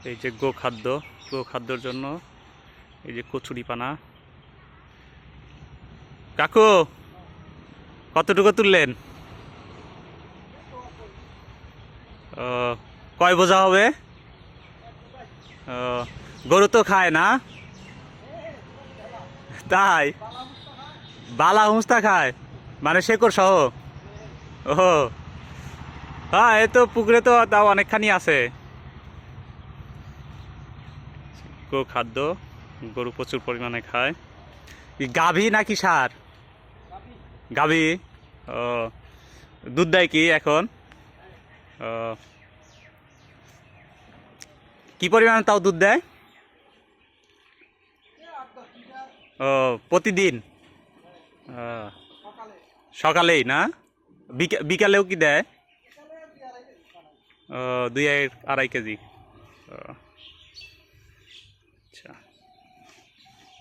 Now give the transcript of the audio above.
এই যে গোখাদ্যর জন্য এই যে কচুরিপানা। কাকু কতটুকু তুললেন? কয় বোঝা হবে? গরু তো খায় না? তাই? বালা হুঁসটা খায় মানে শেকড় সহ? ও হ্যাঁ, এ তো পুকুরে তো তাও অনেকখানি আছে। গোখাদ্য, গরু প্রচুর পরিমাণে খায়। গাভী নাকি ষাঁড়? গাভী। ও, দুধ দেয় কি এখন? ও, কি পরিমাণে তাও দুধ দেয়? ও, প্রতিদিন? ও, সকালেই না? বিকালেও কি দেয়? ও, 2-2.5 কেজি। ও।